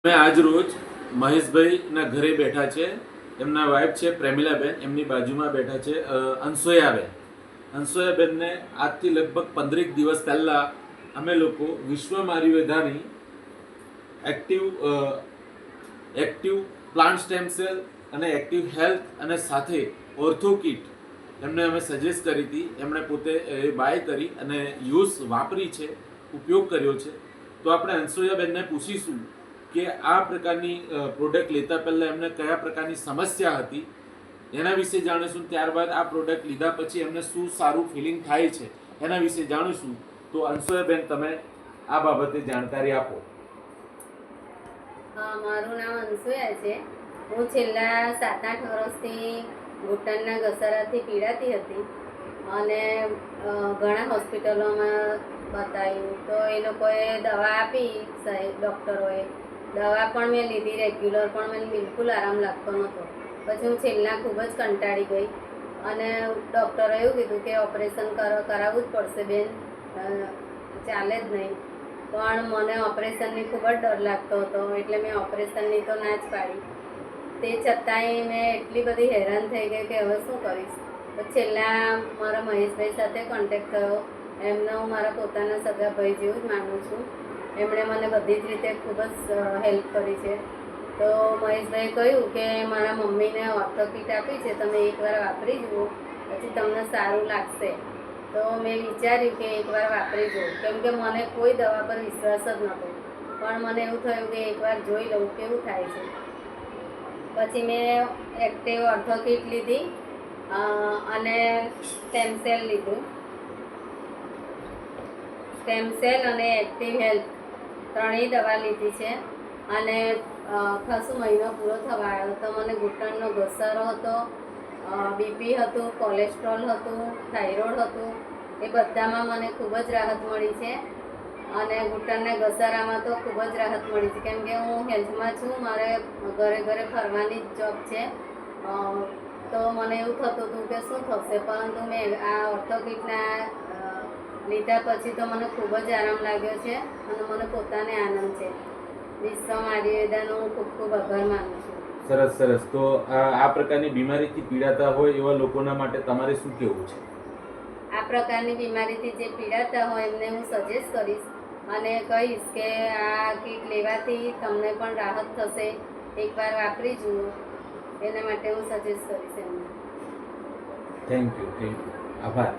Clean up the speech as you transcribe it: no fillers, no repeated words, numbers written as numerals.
અમે આજ રોજ મહેશભાઈના ઘરે બેઠા છે. એમના વાઈફ છે પ્રેમિલાબેન, એમની બાજુમાં બેઠા છે અંશોયાબેન. અંશોયાબેનને આજથી લગભગ 15 દિવસ પહેલાં અમે લોકો વિશ્વ આયુર્વેદાની એક્ટિવ પ્લાન્ટ સ્ટેમ સેલ અને એક્ટિવ હેલ્થ અને સાથે ઓર્થોકિટ એમને અમે સજેસ્ટ કરી હતી. એમણે પોતે બાય કરી અને વાપરી છે, ઉપયોગ કર્યો છે. તો આપણે અંશોયાબેનને પૂછીશું કે આ પ્રકારની પ્રોડક્ટ લેતા પહેલાં એમને કયા પ્રકારની સમસ્યા હતી એના વિશે જાણીશું. ત્યારબાદ આ પ્રોડક્ટ લીધા પછી એમને શું સારું ફિલિંગ થાય છે એના વિશે જાણીશું. તો અંશોયાબેન, તમે આ બાબતે જાણકારી આપો. મારું નામ અંશુયા છે. હું છેલ્લા 7-8 વર્ષથી ઘૂંટણના ઘસારાથી પીડાતી હતી અને ઘણા હોસ્પિટલોમાં બતાવ્યું તો એ લોકોએ દવા આપી, ડૉક્ટરોએ દવા પણ મેં લીધી રેગ્યુલર, પણ મને બિલકુલ આરામ લાગતો નહોતો. પછી હું છેલ્લા ખૂબ જ કંટાળી ગઈ અને ડૉક્ટરે એવું કીધું કે ઓપરેશન કરાવવું જ પડશે બેન, ચાલે જ નહીં. પણ મને ઓપરેશનની ખૂબ જ ડર લાગતો હતો, એટલે મેં ઓપરેશનની તો ના જ પાડી. તે છતાંય મેં એટલી બધી હેરાન થઈ ગઈ કે હવે શું કરીશ. તો છેલ્લા મારા મહેશભાઈ સાથે કોન્ટેક્ટ થયો. એમને હું મારા પોતાના સગા ભાઈ જેવું જ માનું છું. એમણે મને બધી જ રીતે ખૂબ જ હેલ્પ કરી છે. તો મહેશભાઈએ કહ્યું કે મારા મમ્મીને ઓર્થોકિટ આપી છે, તમે એકવાર વાપરી જુઓ, પછી તમને સારું લાગશે. તો મેં વિચાર્યું કે એકવાર વાપરી જોઉં, કેમ કે મને કોઈ દવા પર વિશ્વાસ જ નહોતો. પણ મને એવું થયું કે એકવાર જોઈ લઉં કેવું થાય છે. પછી મેં એક્ટિવ ઓર્થોકિટ લીધી અને સ્ટેમ સેલ લીધું. સ્ટેમ સેલ અને એક્ટિવ હેલ્થ ત્રણેય દવા લીધી છે અને ખાસો મહિનો પૂરો થવા આવ્યો. તો મને ઘૂંટણનો ઘસારો હતો, બીપી હતું, કોલેસ્ટ્રોલ હતું, થાઇરોઇડ હતું, એ બધામાં મને ખૂબ જ રાહત મળી છે. અને ઘૂંટણના ઘસારામાં તો ખૂબ જ રાહત મળી છે, કેમ કે હું હેલ્થમાં છું, મારે ઘરે ઘરે ફરવાની જ જોબ છે. તો મને એવું થતું હતું કે શું થશે, પરંતુ મેં આ ઓર્થોકિટના લીધા પછી તો મને ખૂબ જ આરામ લાગ્યો છે અને મને પોતાને આનંદ છે. વિશ્વ આયુર્વેદાનો હું ખૂબ ખૂબ આભાર માનું છું. સરસ સરસ. તો આ પ્રકારની બીમારીથી પીડાતા હોય એવા લોકોના માટે તમારે શું કહેવું છે? આ પ્રકારની બીમારીથી જે પીડાતા હોય એમને હું સજેસ્ટ કરીશ અને કહીશ કે આ કીટ લેવાથી તમને પણ રાહત થશે, એકવાર વાપરી જુઓ. એના માટે હું સજેસ્ટ કરીશ એમને. Thank you. આભાર.